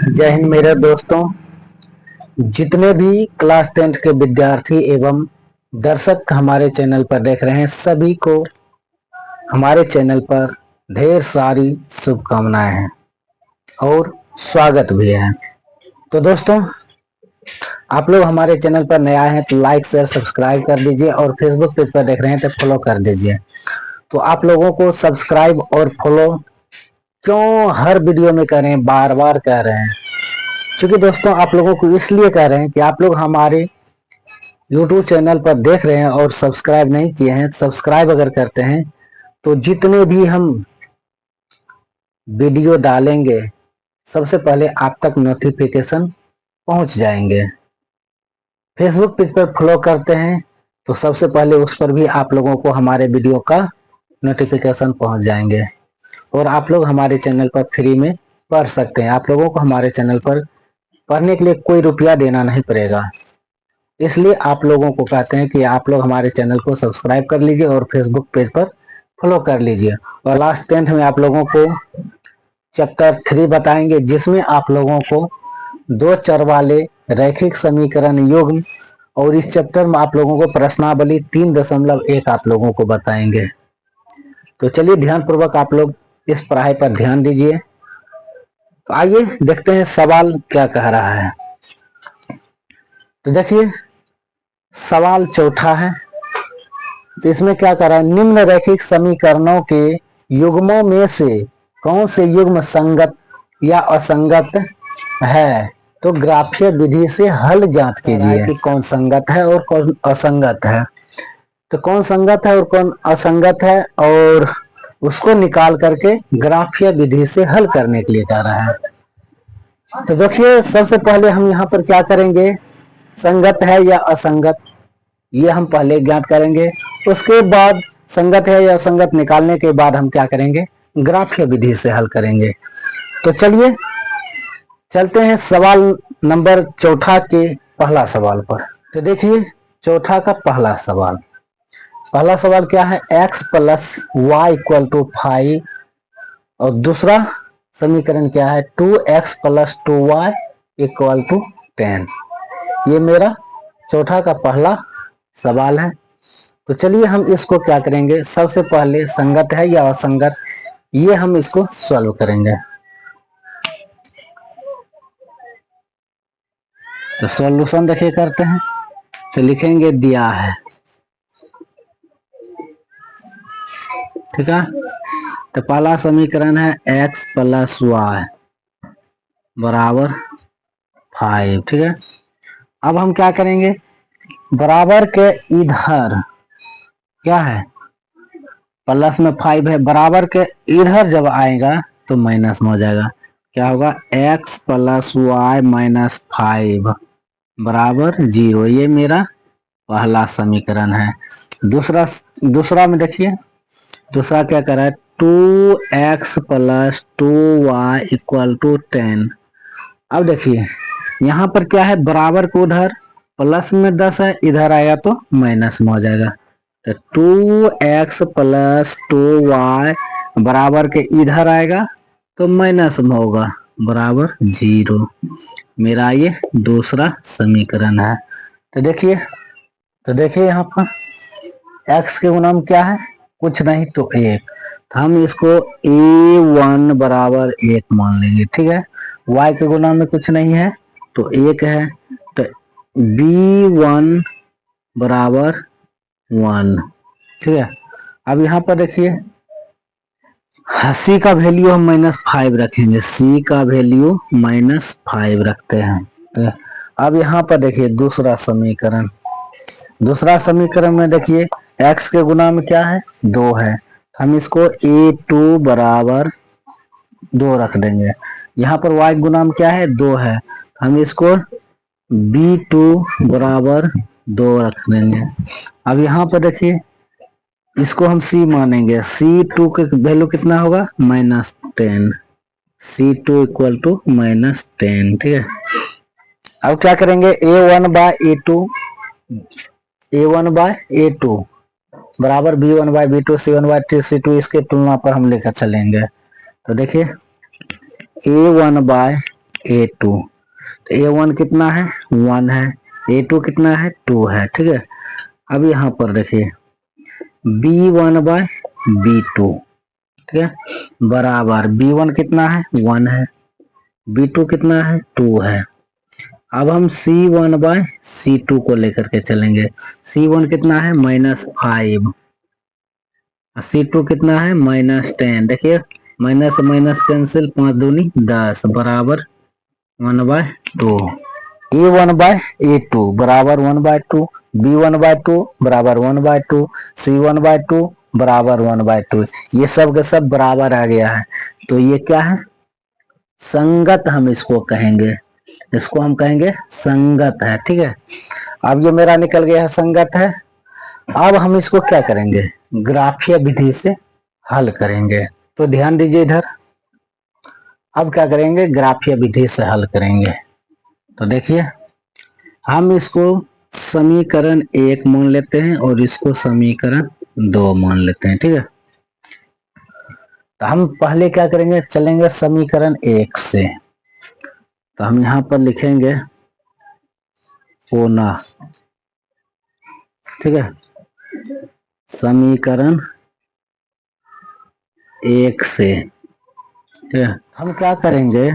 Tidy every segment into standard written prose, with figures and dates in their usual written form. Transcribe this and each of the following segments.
जय हिंद मेरे दोस्तों। जितने भी क्लास 10th के विद्यार्थी एवं दर्शक हमारे चैनल पर देख रहे हैं, सभी को हमारे चैनल पर ढेर सारी शुभकामनाएं हैं और स्वागत भी है। तो दोस्तों, आप लोग हमारे चैनल पर नए आए हैं तो लाइक शेयर सब्सक्राइब कर दीजिए और फेसबुक पेज पर देख रहे हैं तो फॉलो कर दीजिए। तो आप लोगों को सब्सक्राइब और फॉलो क्यों हर वीडियो में कर रहे हैं, बार बार कह रहे हैं, क्योंकि दोस्तों आप लोगों को इसलिए कह रहे हैं कि आप लोग हमारे YouTube चैनल पर देख रहे हैं और सब्सक्राइब नहीं किए हैं। सब्सक्राइब अगर करते हैं तो जितने भी हम वीडियो डालेंगे सबसे पहले आप तक नोटिफिकेशन पहुंच जाएंगे। फेसबुक पेज पर फॉलो करते हैं तो सबसे पहले उस पर भी आप लोगों को हमारे वीडियो का नोटिफिकेशन पहुंच जाएंगे और आप लोग हमारे चैनल पर फ्री में पढ़ सकते हैं। आप लोगों को हमारे चैनल पर पढ़ने के लिए कोई रुपया देना नहीं पड़ेगा। इसलिए आप लोगों को कहते हैं कि आप लोग हमारे चैनल को सब्सक्राइब कर लीजिए और फेसबुक पेज पर फॉलो कर लीजिए। और लास्ट 10th में आप लोगों को चैप्टर 3 बताएंगे, जिसमें आप लोगों को दो चर वाले रैखिक समीकरण युग्म और इस चैप्टर में आप लोगों को प्रश्नावली 3.1 आप लोगों को बताएंगे। तो चलिए ध्यान पूर्वक आप लोग इस पढ़ाई पर ध्यान दीजिए। तो आइए देखते हैं सवाल क्या कह रहा है। तो देखिए सवाल चौथा है। तो इसमें क्या कर रहा है, निम्न रैखिक समीकरणों के युग्मों में से कौन से युग्म संगत या असंगत है, तो ग्राफीय विधि से हल ज्ञात कीजिए कि कौन संगत है और कौन असंगत है। तो कौन संगत है और कौन असंगत है और उसको निकाल करके ग्राफीय विधि से हल करने के लिए कह रहा है। तो देखिए सबसे पहले हम यहाँ पर क्या करेंगे, संगत है या असंगत ये हम पहले ज्ञात करेंगे। उसके बाद संगत है या असंगत निकालने के बाद हम क्या करेंगे, ग्राफीय विधि से हल करेंगे। तो चलिए चलते हैं सवाल नंबर चौथा के पहला सवाल पर। तो देखिए चौथा का पहला सवाल क्या है, x plus y equal to 5 और दूसरा समीकरण क्या है 2x plus 2y equal to 10। ये मेरा चौथा का पहला सवाल है। तो चलिए हम इसको क्या करेंगे, सबसे पहले संगत है या असंगत ये हम इसको सॉल्व करेंगे। तो सॉल्यूशन देखिए करते हैं। तो लिखेंगे दिया है, ठीक है। तो पहला समीकरण है x प्लस वाई बराबर 5, ठीक है। अब हम क्या करेंगे, बराबर के इधर क्या है प्लस में 5 है, बराबर के इधर जब आएगा तो माइनस में हो जाएगा। क्या होगा, x प्लस वाई माइनस 5 बराबर 0। ये मेरा पहला समीकरण है। दूसरा में देखिए, दूसरा क्या कर रहा है 2x plus 2y equal to 10। अब देखिए यहाँ पर क्या है, बराबर को उधर प्लस में 10 है, इधर आएगा तो माइनस में हो जाएगा। तो 2x प्लस 2y बराबर के इधर आएगा तो माइनस में होगा, बराबर 0। मेरा ये दूसरा समीकरण है। तो देखिए यहाँ पर x के गुणांक में क्या है, कुछ नहीं तो 1। तो हम इसको a1 बराबर 1 मान लेंगे, ठीक है। y के गुणांक में कुछ नहीं है तो 1 है, तो b1 बराबर 1, ठीक है। अब यहाँ पर देखिए c का वैल्यू हम -5 रखेंगे, c का वैल्यू -5 रखते हैं। तो अब यहाँ पर देखिए दूसरा समीकरण में देखिए x के गुना में क्या है 2 है, हम इसको a2 बराबर 2 रख देंगे। यहाँ पर y गुना में क्या है 2 है, हम इसको b2 बराबर 2 रख देंगे। अब यहाँ पर देखिए इसको हम c मानेंगे, c2 के वैल्यू कितना होगा -10, c2 इक्वल टू -10, ठीक है। अब क्या करेंगे a1 बाय a2 बराबर b1 bye b2 c1 bye c2, इसके तुलना पर हम लेकर चलेंगे। तो देखिए a1 बाय A2। तो A1 कितना है 1 है, A2 कितना है 2 है। ठीक है, अब यहाँ पर देखिए B1 बाय B2, ठीक है, बराबर B1 कितना है 1 है, B2 कितना है 2 है। अब हम C1 बाय C2 को लेकर के चलेंगे। C1 कितना है -5, C2 कितना है -10। देखिए माइनस से माइनस कैंसिल, 5 दूनी 10 बराबर 1/2। A1 बाय A2 बराबर 1/2, B1 बाय 2 बराबर 1/2, C1 बाय 2 बराबर 1/2। ये सब के सब बराबर आ गया है, तो ये क्या है संगत हम इसको कहेंगे, इसको हम कहेंगे संगत है। ठीक है, अब ये मेरा निकल गया है संगत है। अब हम इसको क्या करेंगे ग्राफीय विधि से हल करेंगे। तो ध्यान दीजिए इधर, अब क्या करेंगे ग्राफीय विधि से हल करेंगे। तो देखिए हम इसको समीकरण 1 मान लेते हैं और इसको समीकरण 2 मान लेते हैं। ठीक है, तो हम पहले क्या करेंगे चलेंगे समीकरण 1 से। तो हम यहां पर लिखेंगे कोना, ठीक है, समीकरण 1 से। ठीक है, हम क्या करेंगे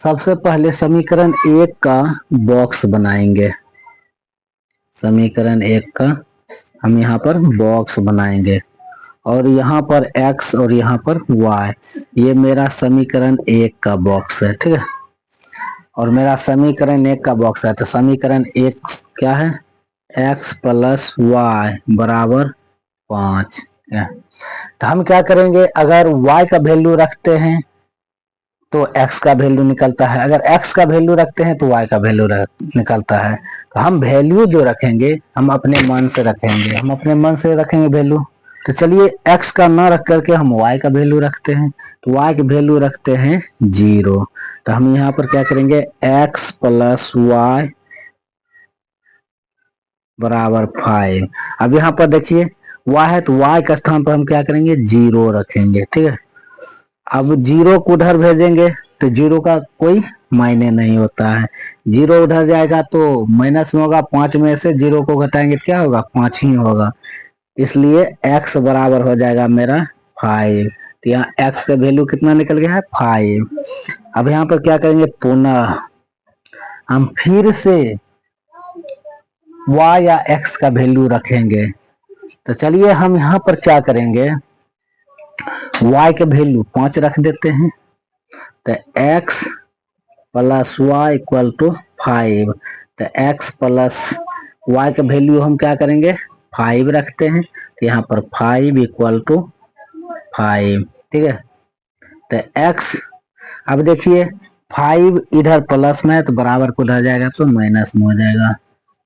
सबसे पहले समीकरण 1 का बॉक्स बनाएंगे। समीकरण 1 का हम यहाँ पर बॉक्स बनाएंगे और यहाँ पर x और यहाँ पर y, ये मेरा समीकरण 1 का बॉक्स है। ठीक है, और मेरा समीकरण 1 का बॉक्स है। तो समीकरण 1 क्या है x प्लस वाई बराबर 5। तो हम क्या करेंगे अगर y का वैल्यू रखते हैं तो x का वैल्यू निकलता है, अगर x का वैल्यू रखते हैं तो y का वैल्यू निकलता है। तो हम वैल्यू जो रखेंगे हम अपने मन से रखेंगे, हम अपने मन से रखेंगे वैल्यू। तो चलिए x का ना रख करके हम y का वैल्यू रखते हैं, तो y की वैल्यू रखते हैं 0। तो हम यहाँ पर क्या करेंगे x प्लस वाई बराबर 5। अब यहाँ पर देखिए y है तो y के स्थान पर हम क्या करेंगे 0 रखेंगे। ठीक है, अब 0 को उधर भेजेंगे तो 0 का कोई मायने नहीं होता है, 0 उधर जाएगा तो माइनस में होगा, 5 में से 0 को घटाएंगे क्या होगा 5 ही होगा, इसलिए x बराबर हो जाएगा मेरा 5। तो यहाँ x का वैल्यू कितना निकल गया है 5। अब यहाँ पर क्या करेंगे पुनः हम फिर से y या x का वैल्यू रखेंगे। तो चलिए हम यहाँ पर क्या करेंगे y के वैल्यू 5 रख देते हैं, तो x plus y equal to 5। तो x प्लस वाई के वैल्यू हम क्या करेंगे 5 रखते हैं, तो यहाँ पर 5 इक्वल टू 5। ठीक है, तो x अब देखिए 5 इधर प्लस में है तो बराबर को उधर जाएगा तो माइनस में हो जाएगा,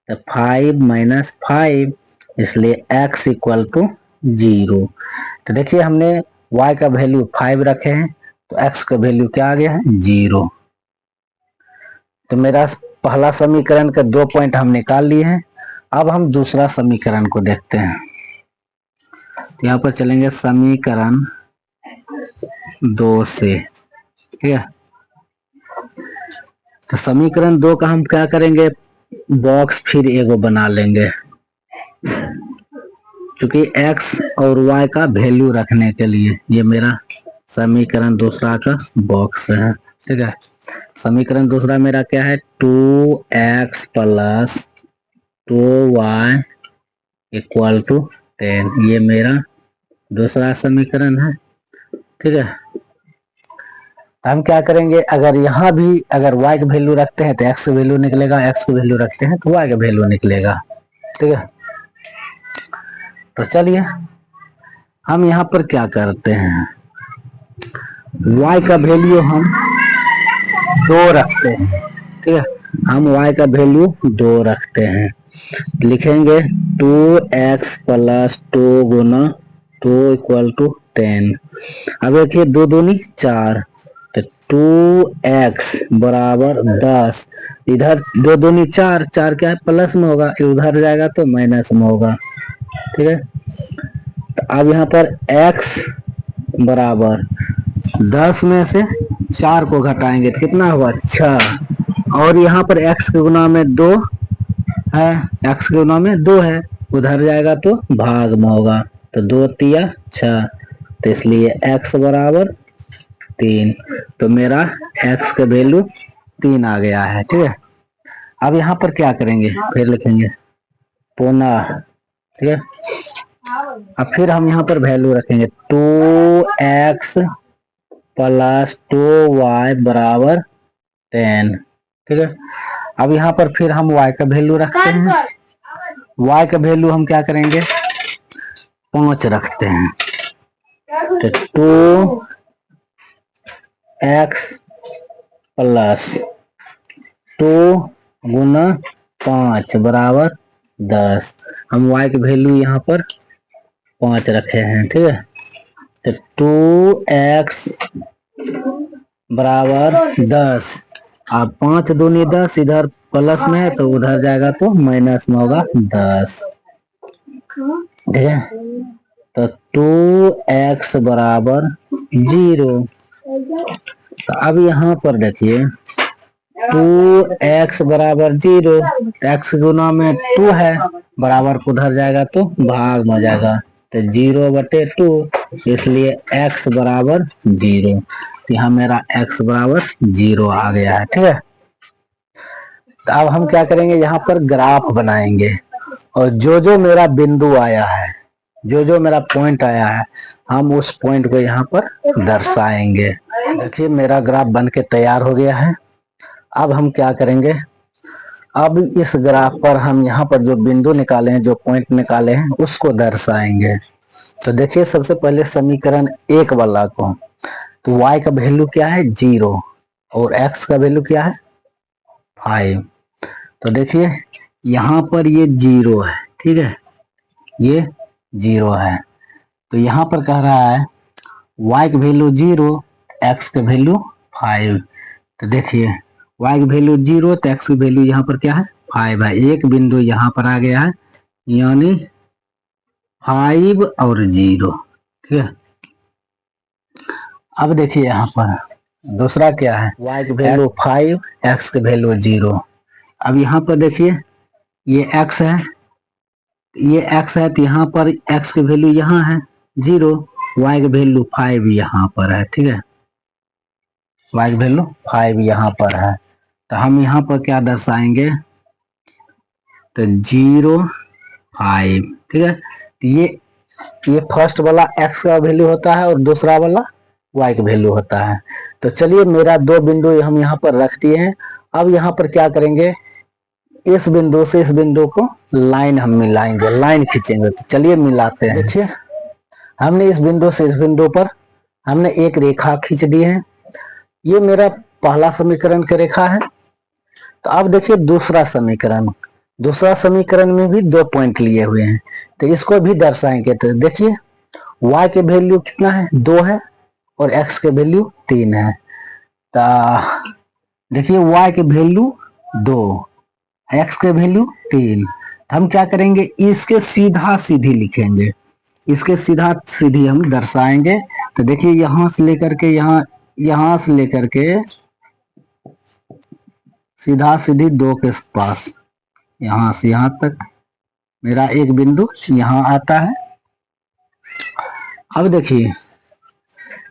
तो 5 माइनस 5, इसलिए x इक्वल टू 0। तो देखिए हमने y का वैल्यू 5 रखे हैं तो x का वैल्यू क्या आ गया है 0। तो मेरा पहला समीकरण के 2 पॉइंट हम निकाल लिए हैं। अब हम दूसरा समीकरण को देखते हैं। तो यहाँ पर चलेंगे समीकरण 2 से। ठीक है, तो समीकरण 2 का हम क्या करेंगे बॉक्स फिर एगो बना लेंगे, क्योंकि x और y का वैल्यू रखने के लिए। ये मेरा समीकरण दूसरा का बॉक्स है। ठीक है, समीकरण दूसरा मेरा क्या है 2x plus 2y equal to 10, ये मेरा दूसरा समीकरण है। ठीक है, तो हम क्या करेंगे अगर यहाँ भी अगर y का वैल्यू रखते हैं तो x का वैल्यू निकलेगा, x का वैल्यू रखते हैं तो y का वैल्यू निकलेगा। ठीक है, तो चलिए हम यहाँ पर क्या करते हैं y का वैल्यू हम 2 रखते हैं। ठीक है, हम y का वैल्यू 2 रखते हैं, लिखेंगे 2x plus 2 Guna 2 equal to 10। अब देखिए 2 दूनी 4, तो 2x बराबर 10, इधर 2 दूनी 4, 4 क्या है प्लस में होगा, उधर जाएगा तो माइनस में होगा। ठीक है, तो अब यहाँ पर x बराबर 10 में से 4 को घटाएंगे तो कितना हुआ 6। और यहाँ पर x के गुना में 2 है, x के गुना में 2 है, उधर जाएगा तो भाग में होगा, तो 2 तिया 6, तो इसलिए x बराबर 3। तो मेरा x का वैल्यू 3 आ गया है। ठीक है, अब यहाँ पर क्या करेंगे, फिर लिखेंगे पुनः। ठीक है, अब फिर हम यहाँ पर वैल्यू रखेंगे 2x प्लस 2y बराबर 10। ठीक है, अब यहाँ पर फिर हम y का वैल्यू रखते हैं। y का वैल्यू हम क्या करेंगे 5 रखते हैं, तो 2x प्लस 2 गुना 5 बराबर 10। हम y की वैल्यू यहाँ पर 5 रखे हैं। ठीक है, तो 2x बराबर 10। अब 5 दूनी 10, इधर प्लस में है तो उधर जाएगा तो माइनस में होगा 10। ठीक है, तो 2x बराबर 0। तो अब यहाँ पर देखिए 2x बराबर 0, x गुना में 2 है, बराबर उधर जाएगा तो भाग में जाएगा, तो 0/2, इसलिए x बराबर 0। तो यहाँ मेरा x बराबर 0 आ गया है। ठीक है, तो अब हम क्या करेंगे, यहाँ पर ग्राफ बनाएंगे और जो जो मेरा बिंदु आया है, जो जो मेरा पॉइंट आया है, हम उस पॉइंट को यहाँ पर दर्शाएंगे। देखिए मेरा ग्राफ बन के तैयार हो गया है। अब हम क्या करेंगे, अब इस ग्राफ पर हम यहाँ पर जो बिंदु निकाले हैं, जो पॉइंट निकाले हैं, उसको दर्शाएंगे। तो देखिए सबसे पहले समीकरण 1 वाला को, तो y का वैल्यू क्या है 0 और x का वैल्यू क्या है 5। तो देखिए यहाँ पर ये 0 है। ठीक है, ये 0 है, तो यहाँ पर कह रहा है y की वैल्यू 0, x का वैल्यू 5। तो देखिए y की वैल्यू 0 तो x की वैल्यू यहाँ पर क्या है 5 है। एक बिंदु यहाँ पर आ गया है, यानी 5 और 0। ठीक है, अब देखिए यहाँ पर दूसरा क्या है, y की वैल्यू 5, x की वैल्यू 0। अब यहाँ पर देखिए ये x है, ये x है, तो यहाँ पर x की वैल्यू यहाँ है 0, y की वैल्यू 5 यहाँ पर है। ठीक है, y की वैल्यू 5 यहाँ पर है, तो हम यहाँ पर क्या दर्शाएंगे, तो 0 5। ठीक है, तो ये फर्स्ट वाला x का वैल्यू होता है और दूसरा वाला y का वैल्यू होता है। तो चलिए मेरा 2 बिंदु हम यहाँ पर रख दिए हैं। अब यहाँ पर क्या करेंगे, इस बिंदु से इस बिंदु को लाइन हम मिलाएंगे, लाइन खींचेंगे। तो चलिए मिलाते हैं। देखिए हमने इस बिंदु से इस बिंदु पर हमने एक रेखा खींच दी है, ये मेरा पहला समीकरण की रेखा है। तो अब देखिए दूसरा समीकरण, दूसरा समीकरण में भी 2 पॉइंट लिए हुए हैं, तो इसको भी दर्शाएंगे। तो देखिए y के वैल्यू कितना है 2 है और x के वैल्यू 3 है। तो देखिए y के वैल्यू 2, x के वैल्यू 3। हम क्या करेंगे, इसके सीधा सीधी लिखेंगे, इसके सीधा सीधी हम दर्शाएंगे। तो देखिए यहां से लेकर के यहां से लेकर के सीधा सीधी 2 के पास, यहां से यहां तक मेरा एक बिंदु यहां आता है। अब देखिए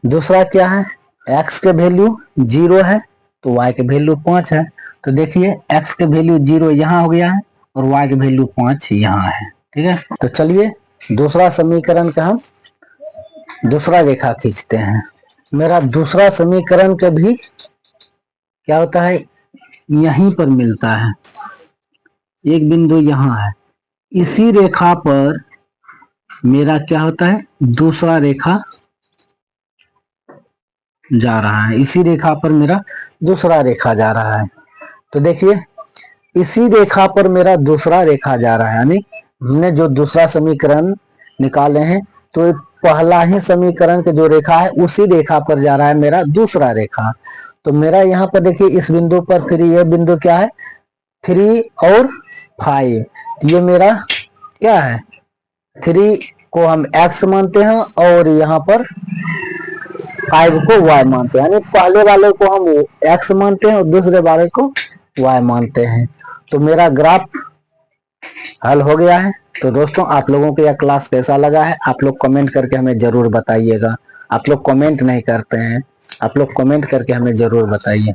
दूसरा क्या है, x के वैल्यू 0 है तो y के वैल्यू 5 है। तो देखिए x के वैल्यू 0 यहाँ हो गया है और y के वैल्यू 5 यहाँ है। ठीक है, तो चलिए दूसरा समीकरण का हम दूसरा रेखा खींचते हैं। मेरा दूसरा समीकरण का भी क्या होता है, यहीं पर मिलता है, एक बिंदु यहाँ है, इसी रेखा पर मेरा क्या होता है दूसरा रेखा जा रहा है, इसी रेखा पर मेरा दूसरा रेखा जा रहा है। तो देखिए इसी रेखा पर मेरा दूसरा रेखा जा रहा है, यानी हमने जो दूसरा समीकरण निकाले हैं, तो पहला ही समीकरण के जो रेखा है उसी रेखा पर जा रहा है मेरा दूसरा रेखा। तो मेरा यहाँ पर देखिए इस बिंदु पर फिर ये बिंदु क्या है 3 और 5, ये मेरा क्या है 3 को हम x मानते हैं और यहाँ पर 5 को y मानते हैं, यानी पहले वाले को हम x मानते हैं और दूसरे वाले को y मानते हैं। तो मेरा ग्राफ हल हो गया है। तो दोस्तों आप लोगों को यह क्लास कैसा लगा है आप लोग कमेंट करके हमें जरूर बताइएगा। आप लोग कमेंट नहीं करते हैं, आप लोग कमेंट करके हमें जरूर बताइए।